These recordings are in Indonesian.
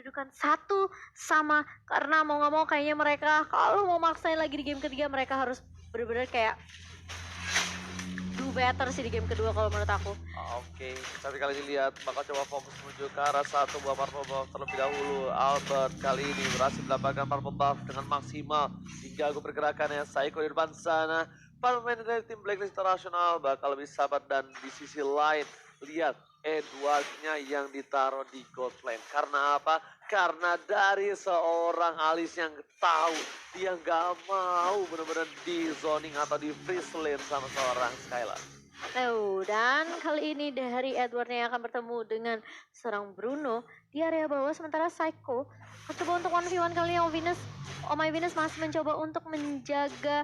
kedudukan satu sama karena mau nggak mau kayaknya mereka kalau mau maksain lagi di game ketiga mereka harus bener-bener kayak do better sih di game kedua kalau menurut aku. Oke, tapi kali ini lihat bakal coba fokus menuju ke arah satu buah purple buff terlebih dahulu. Albert kali ini berhasil mendapatkan purple buff dengan maksimal. Diganggu pergerakannya, Saiko di depan sana. Para pemain dari tim Blacklist International bakal lebih sabar dan di sisi lain lihat Edwardnya yang ditaruh di gold lane. Karena apa? Karena dari seorang Alice yang tahu dia nggak mau benar-benar di zoning atau di freeze lane sama seorang Skylar. Dan kali ini dari Edwardnya yang akan bertemu dengan seorang Bruno di area bawah sementara Psycho mencoba untuk 1v1 kali ini Oh My Venus masih mencoba untuk menjaga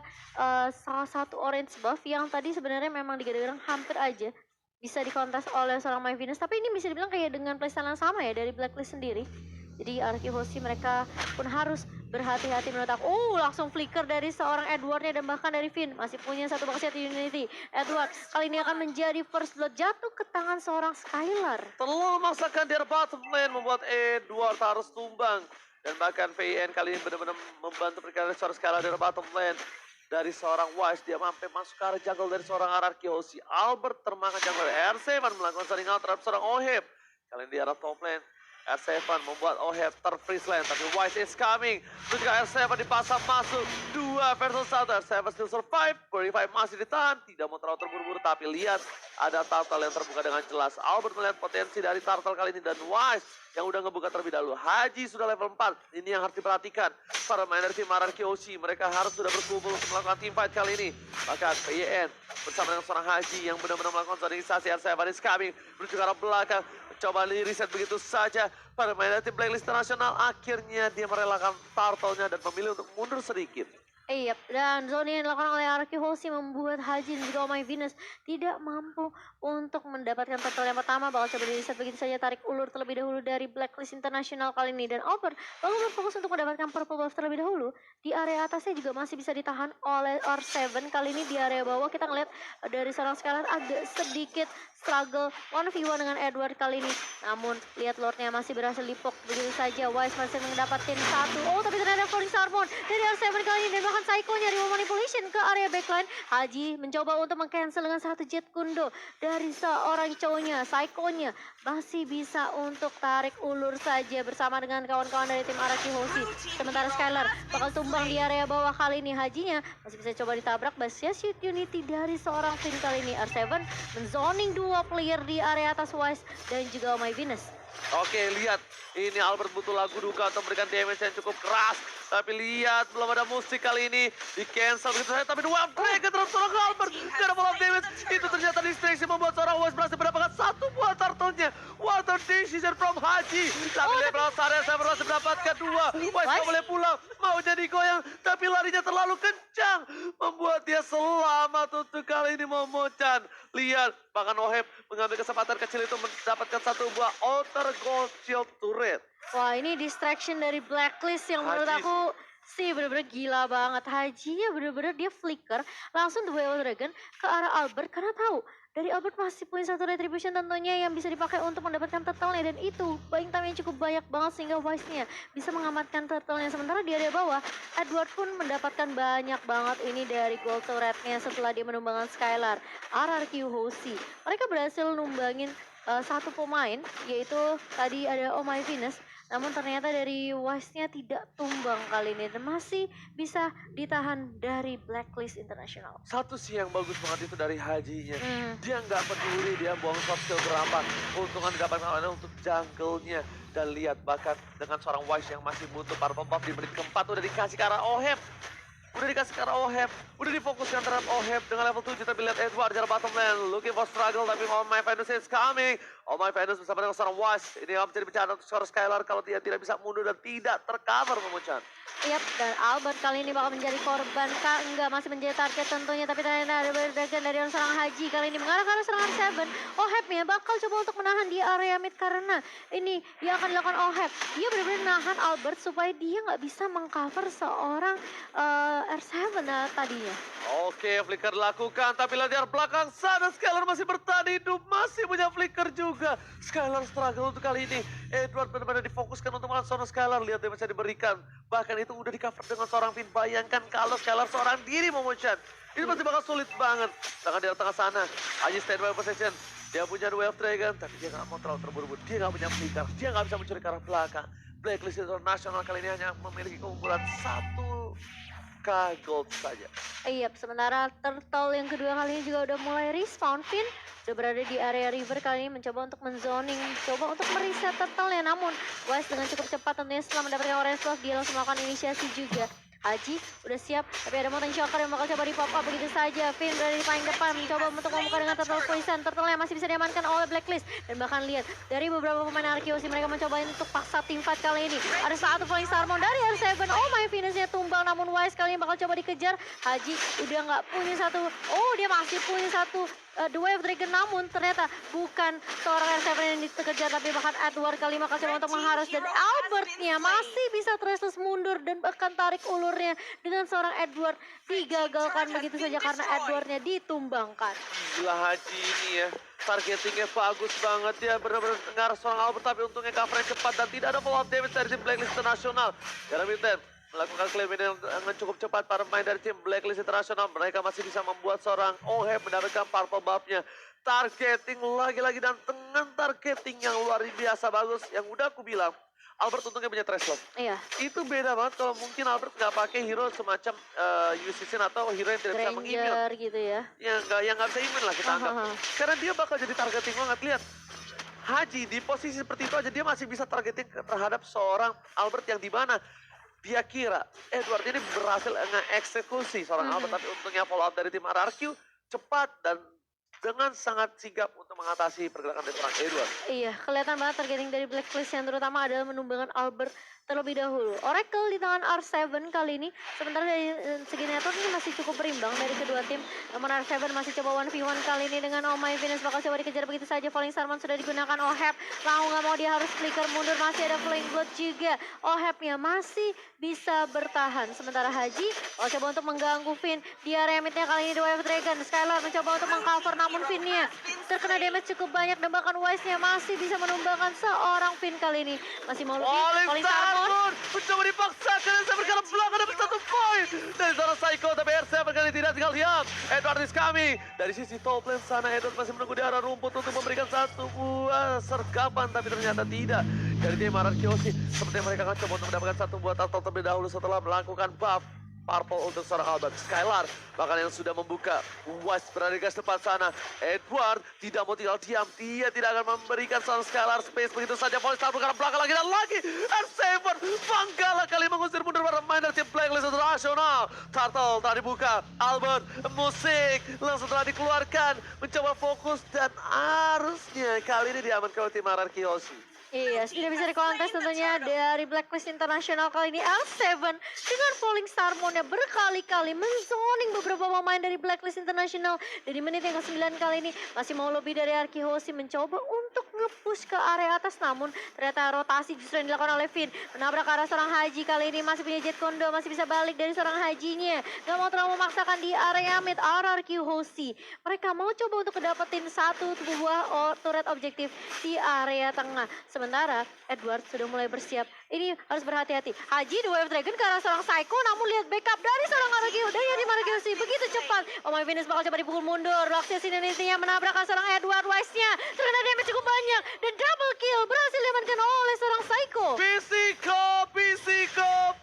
salah satu orange buff yang tadi sebenarnya memang digadang-gadang hampir aja bisa dikontes oleh seorang My Venus, tapi ini bisa dibilang kayak dengan playstyle yang sama ya dari Blacklist sendiri. Jadi Arki Hoshi mereka pun harus berhati-hati menurut aku. Langsung flicker dari seorang Edwardnya dan bahkan dari Finn. Masih punya satu baksiat Unity. Edward kali ini akan menjadi first blood jatuh ke tangan seorang Skylar. Terlalu memaksakan di bottom lane membuat Edward harus tumbang. Dan bahkan VN kali ini benar-benar membantu pergerakan seorang Skylar di bottom lane. Dari seorang Wise, dia mampu masuk ke arah jungle dari seorang Araki Hoshi. Albert termakan jungle. R7 melakukan saring out terhadap seorang Oheb. Kali ini di arah top lane. R7 membuat Oheb terfreeze lane, tapi Wise is coming. Terus juga R7 dipasang masuk. 2 versus 1. R7 still survive. Purify masih ditahan. Tidak mau terlalu terburu-buru, tapi lihat ada turtle yang terbuka dengan jelas. Albert melihat potensi dari turtle kali ini dan Wise yang udah ngebuka terlebih dahulu. Haji sudah level 4. Ini yang harus diperhatikan. Para main dari tim Araki Hoshi, mereka harus sudah berkumpul untuk melakukan team fight kali ini. Bahkan PYN bersama dengan seorang Haji yang benar-benar melakukan organisasi R7 is coming. Menuju ke arah belakang. Coba reset begitu saja. Para main dari tim Blacklist International akhirnya dia merelakan turtle-nya dan memilih untuk mundur sedikit. Iya, dan zone yang dilakukan oleh Araki Hoshi membuat Haji dan juga Oh My Venus tidak mampu untuk mendapatkan turtle yang pertama. Bakal coba di reset begitu saja, tarik ulur terlebih dahulu dari Blacklist International kali ini. Dan Albert bakal berfokus untuk mendapatkan purple buff terlebih dahulu. Di area atasnya juga masih bisa ditahan oleh R7. Kali ini di area bawah kita ngeliat dari seorang Skylar agak sedikit struggle 1v1 dengan Edward kali ini. Namun lihat Lordnya masih berhasil dipok begitu saja. Wise masih mendapatkan satu. Tapi ternyata Falling Starborn dari R7 kali ini. Dan bahkan Psycho nyari manipulation ke area backline. Haji mencoba untuk meng-cancel dengan satu jet kundo dari seorang cowoknya. Psycho-nya masih bisa untuk tarik ulur saja bersama dengan kawan-kawan dari tim Araki Hoshi. Sementara Skylar bakal tumbang di area bawah kali ini. Hajinya masih bisa coba ditabrak. Basia shoot Unity dari seorang Finn kali ini. R7 menzoning dua player di area atas Wise dan juga Oh My Venus. Oke, lihat. Ini Albert butuh lagu duka untuk memberikan damage yang cukup keras. Tapi lihat, belum ada musik kali ini. Di cancel begitu saja. Tapi dua break terhadap seorang Albert. Karena belum damage. Itu ternyata distraksi membuat seorang West berhasil mendapatkan satu buah turtle-nya. What a decision from Haji. Tapi lihat belakang Sarah saya berhasil mendapatkan dua. West gak boleh pulang. Mau jadi goyang. Tapi larinya terlalu kencang. Membuat dia selamat untuk kali ini Momo-chan. Lihat, bahkan Oheb mengambil kesempatan kecil itu mendapatkan satu buah Outer Gold Shield Turret. Wah, ini distraction dari Blacklist yang menurut Haji aku sih bener-bener gila banget. Haji ya bener-bener dia flicker langsung Duel Dragon ke arah Albert karena tahu dari Albert masih punya satu retribution tentunya yang bisa dipakai untuk mendapatkan turtle-nya dan itu buying time yang cukup banyak banget sehingga Wise-nya bisa mengamankan turtle-nya. Sementara di area bawah Edward pun mendapatkan banyak banget ini dari gold turret-nya setelah dia menumbangkan Skylar. RRQ Hoshi mereka berhasil numbangin satu pemain yaitu tadi ada Oh My Venus. Namun ternyata dari Wise-nya tidak tumbang kali ini dan masih bisa ditahan dari Blacklist International. Satu sih yang bagus banget itu dari Hajinya. Dia nggak peduli dia buang soft skill berapa. Untungan didapatkan untuk jungle-nya. Dan lihat bahkan dengan seorang Wise yang masih butuh purple buff di menit keempat udah dikasih ke arah Oheb. Udah dikasih ke arah Oheb, udah difokuskan terhadap Oheb dengan level 7, tapi lihat Edward jalan bottom lane, looking for struggle, tapi All My Venus is coming. All My Venus bersama dengan seorang Wise, ini akan menjadi bencana untuk seorang Skylar kalau dia tidak bisa mundur dan tidak tercover Momo-chan. Yap, dan Albert kali ini bakal menjadi korban. Enggak, masih menjadi target tentunya. Tapi ternyata ada berdagan dari seorang Haji kali ini mengarah ke arah serangan Seven. Oheb-nya bakal coba untuk menahan di area mid karena ini yang akan dilakukan Oheb. Dia benar-benar menahan Albert supaya dia nggak bisa mengcover seorang R7 tadinya. Oke, flicker dilakukan, tapi lihat di belakang sana Skylar masih bertahan hidup, masih punya flicker juga. Skylar struggle untuk kali ini. Edward benar-benar difokuskan untuk melawan seorang Skylar. Lihat damage yang diberikan. Bahkan itu udah di cover dengan seorang Finn. Bayangkan kalau Skylar seorang diri Momochan. Ini masih bakal sulit banget. Sedangkan di tengah sana, Aji standby position. Dia punya Wave Dragon, tapi dia nggak mau terlalu terburu-buru. Dia nggak punya flicker, dia nggak bisa mencuri ke arah belakang. Blacklist International kali ini hanya memiliki keunggulan 1K gold saja. Iya, sementara Turtle yang kedua kali ini juga udah mulai respawn. Finn udah berada di area river kali ini mencoba untuk menzoning, coba untuk mereset Turtle ya. Namun Wise dengan cukup cepat tentunya setelah mendapatkan orange buff dia langsung melakukan inisiasi juga. Haji udah siap, tapi ada Molten Shocker yang bakal coba di pop up begitu saja. Finn berada di paling depan, mencoba untuk membuka dengan Turtle Poison. Turtle yang masih bisa diamankan oleh Blacklist. Dan bahkan lihat, dari beberapa pemain Arkeosi mereka mencoba untuk paksa tim fight kali ini. Ada satu Falling Starmon dari R7. Oh my, Venusnya tumbang, namun Wise kali ini bakal coba dikejar. Haji udah nggak punya satu, oh dia masih punya satu The Wave Dragon, namun ternyata bukan seorang R7 yang dikejar, tapi bahkan Edward kali bakal coba untuk mengharus. Dan Albertnya masih bisa restless mundur dan bahkan tarik ulurnya dengan seorang Edward digagalkan begitu saja karena Edwardnya ditumbangkan. Gila Haji ini ya, targetingnya bagus banget ya, benar-benar ngarah seorang Albert, tapi untungnya covernya cepat dan tidak ada follow up damage dari tim Blacklist International. Karena Mitten melakukan claim ini dengan cukup cepat para pemain dari tim Blacklist International. Mereka masih bisa membuat seorang Oheb mendapatkan purple buff-nya. Targeting lagi-lagi dan dengan targeting yang luar biasa bagus. Yang udah aku bilang, Albert untungnya punya trash loss. Iya. Itu beda banget kalau mungkin Albert nggak pakai hero semacam Yusisin atau hero yang tidak bisa mengimmune. Ranger gitu ya. Yang nggak bisa immune lah kita anggap. Karena dia bakal jadi targeting banget. Lihat, Haji di posisi seperti itu aja dia masih bisa targeting terhadap seorang Albert yang di mana dia kira Edward ini berhasil nge-eksekusi seorang Albert, tapi untungnya follow up dari tim RRQ cepat dan dengan sangat sigap untuk mengatasi pergerakan dari seorang Edward. Iya, kelihatan banget targeting dari Blacklist yang terutama adalah menumbangkan Albert terlebih dahulu. Oracle di tangan R7 kali ini, sementara dari segi network ini masih cukup berimbang dari kedua tim. Namun R7 masih coba 1v1 kali ini dengan Oh My Venus bakal coba dikejar begitu saja. Falling Starman sudah digunakan Oheb. Mau nggak mau dia harus flicker mundur, masih ada Flame Blood juga. Ohebnya masih bisa bertahan. Sementara Haji coba untuk mengganggu Finn di area midnya kali ini The Wave Dragon. Skylar mencoba untuk mengcover, namun Finn-nya terkena damage cukup banyak dan bahkan Wise-nya masih bisa menumbangkan seorang Finn kali ini. Masih mau lebih. Falling Starman mencoba dipaksakan, saya berkala belakang dapat 1 poin dari seorang Psycho, tapi R7 kali tidak tinggal diam. Edward is coming dari sisi top lane sana. Edward masih menunggu di arah rumput untuk memberikan satu buah sergapan, tapi ternyata tidak. Dari tim Arkeosi sepertinya mereka akan coba untuk mendapatkan satu buah turtle terlebih dahulu setelah melakukan buff purple untuk seorang Albert. Skylar bahkan yang sudah membuka. Wise berada di garis depan sana. Edward tidak mau tinggal diam. Dia tidak akan memberikan seorang Skylar space begitu saja. Falling Star bergerak belakang lagi dan lagi. R7 Panggala kali mengusir mundur para pemain dari tim Blacklist International. Turtle telah dibuka. Albert musik langsung telah dikeluarkan. Mencoba fokus dan harusnya kali ini diamankan oleh tim Arkeosi. Iya, tidak bisa dikontes tentunya dari Blacklist International kali ini. R7 dengan Falling Starmon-nya berkali-kali menzoning beberapa pemain dari Blacklist International. Dan di menit yang ke-9 kali ini masih mau lebih dari Arkeosi mencoba untuk nge-push ke area atas. Namun ternyata rotasi justru yang dilakukan oleh Finn. Menabrak arah seorang Haji kali ini, masih punya Jet Kondo, masih bisa balik dari seorang Hajinya. Gak mau terlalu memaksakan di area mid RRQ Hosi. Mereka mau coba untuk kedapetin satu buah turret objektif di area tengah. Sementara Edward sudah mulai bersiap. Ini harus berhati-hati. Haji The Wave Dragon ke arah seorang Psycho, namun lihat backup dari seorang Aragio. Dan yang di Aragio begitu cepat. Oh My Venus bakal coba dipukul mundur. Raksasa Indonesia menabrak seorang Edward. Wise-nya terkena damage cukup banyak. Dan double kill berhasil diamankan oleh seorang Psycho.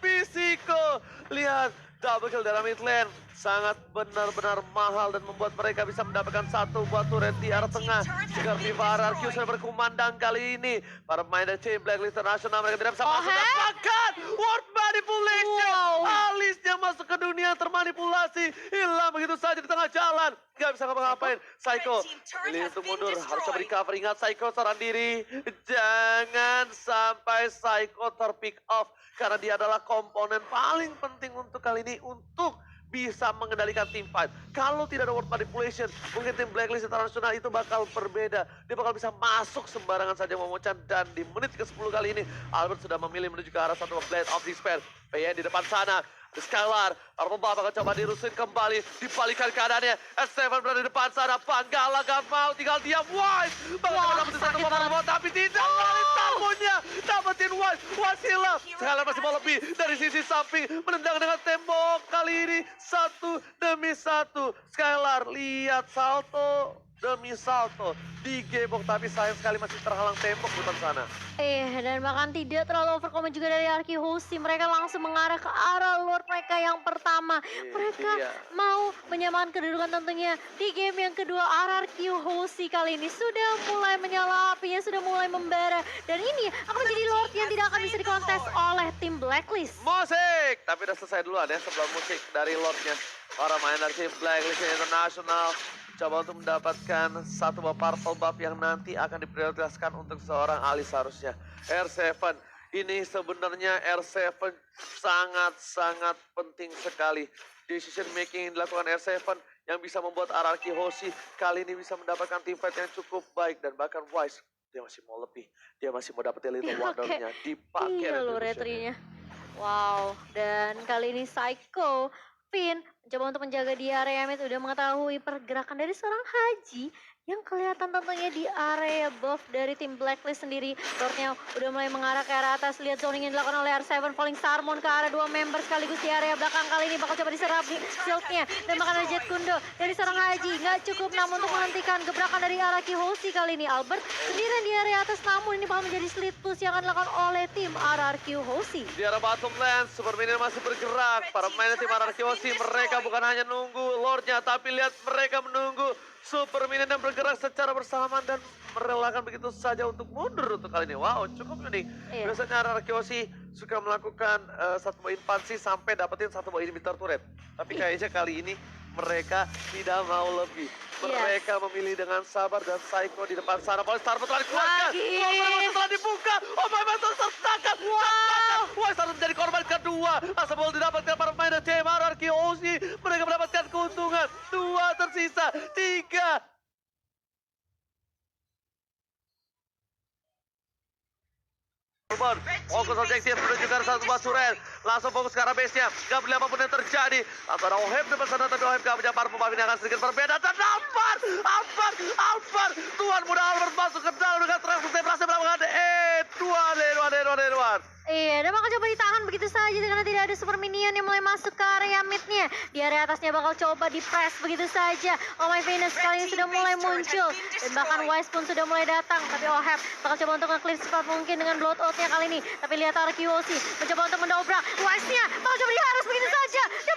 Pisiko. Lihat, double kill dalam mid lane. Sangat benar-benar mahal dan membuat mereka bisa mendapatkan satu buah turret di arah tengah. Jika Viva RRQ sudah berkumandang kali ini. Para pemain dari tim Blacklist International mereka tidak bisa masuk. Bahkan World Manipulation. Alisnya masuk ke dunia termanipulasi. Hilang begitu saja di tengah jalan. Gak bisa ngapa-ngapain. Psycho pilih untuk mundur. Harus coba di cover. Ingat Psycho saran diri. Jangan sampai Psycho terpick off. Karena dia adalah komponen paling penting untuk kali ini. Untuk bisa mengendalikan team fight. Kalau tidak ada word manipulation, mungkin tim Blacklist International itu bakal berbeda. Dia bakal bisa masuk sembarangan saja Momochan. Dan di menit ke-10 kali ini, Albert sudah memilih menuju ke arah satu Blade of Despair. PN di depan sana, Skylar, Arbomba bakal coba dirusuin kembali, dibalikan keadaannya. S7 berada di depan sana, Panggala gak mau, tinggal diam. Wise, bakal coba dapetin satu sakit bomba banget. robot, tapi tidak. Kali tamunya, dapetin Wise, Wise hilang. Skylar masih mau lebih dari sisi samping, menendang dengan tembok. Kali ini 1 demi 1. Skylar, lihat salto demi salto. Digebok, tapi sayang sekali masih terhalang tembok di depan sana. Dan bahkan tidak terlalu overcome juga dari Arki Hoshi. Mereka langsung mengarah ke arah Lord mereka yang pertama. Mereka Iya. mau menyamakan kedudukan tentunya di game yang kedua. Arki Hoshi kali ini sudah mulai menyala apinya, sudah mulai membara. Dan ini akan menjadi Lord yang tidak akan bisa dikontes oleh tim Blacklist. Musik! Tapi udah selesai duluan ya sebelum musik dari Lordnya. Para main dari tim Blacklist International coba untuk mendapatkan satu buah purple buff yang nanti akan diprioritaskan untuk seorang Ali seharusnya. R7 ini sebenarnya R7 sangat-sangat penting sekali. Decision making yang dilakukan R7 yang bisa membuat RRQ Hoshi kali ini bisa mendapatkan team fight yang cukup baik. Dan bahkan Wise, dia masih mau lebih. Dia masih mau dapetin Little Wonder-nya. Dipakai Iya loh retribution-nya. retrinya. Wow, dan kali ini Psycho Finn mencoba untuk menjaga di area mid, udah mengetahui pergerakan dari seorang Haji yang kelihatan tentunya di area buff dari tim Blacklist sendiri. Lordnya udah mulai mengarah ke arah atas. Lihat zoning yang dilakukan oleh R7 falling Sarmon ke arah 2 member sekaligus di area belakang. Kali ini bakal coba diserap di shieldnya. Dan bahkan ada Jet Kundo dari seorang Haji. Nggak cukup namun untuk menghentikan gebrakan dari Araki Hoshi kali ini. Albert sendirian di area atas, namun ini bakal menjadi split push yang akan dilakukan oleh tim RRQ Hoshi. Di arah bottom lane, Super Minion masih bergerak. Para pemain tim RRQ Hoshi, mereka bukan hanya nunggu Lordnya, tapi lihat mereka menunggu Super Minion yang bergerak secara bersamaan dan merelakan begitu saja untuk mundur untuk kali ini. Wow, cukup unik. Iya. Biasanya RRQ Hoshi suka melakukan satu buah invasi sampai dapetin satu buah inhibitor turret. Tapi kayaknya kali ini mereka tidak mau lebih. Mereka memilih dengan sabar dan Psycho di depan sana. Paling Starbuck telah dikeluarkan. Lagi. Setelah dibuka. Oh my god, tersertakan. Wow. Wah, harus menjadi korban kedua. Asal bola didapatkan para pemain dari tim RRQ Hoshi. Mereka mendapatkan keuntungan. 2 tersisa. 3. Fokus objektif menunjukkan satu buah turret. Langsung fokus ke arah base-nya. Gak peduli apapun yang terjadi. Langsung ada Oheb di depan sana, tapi Oheb gak punya parfum. Ini akan sedikit berbeda. Dan Alvar. Tuan muda Albert masuk ke dalam dengan transfer berhasil melakukan Edward. Iya, dan bakal coba ditahan begitu saja karena tidak ada super minion yang mulai masuk ke area midnya. Di area atasnya bakal coba di press begitu saja. Oh my Venus kali ini sudah mulai muncul. Dan bahkan Wise pun sudah mulai datang. Tapi Oheb bakal coba untuk nge-clear cepat mungkin dengan blood out-nya kali ini. Tapi lihat Araki Hoshi mencoba untuk mendobrak. Wise-nya bakal coba diharus begitu saja. Dan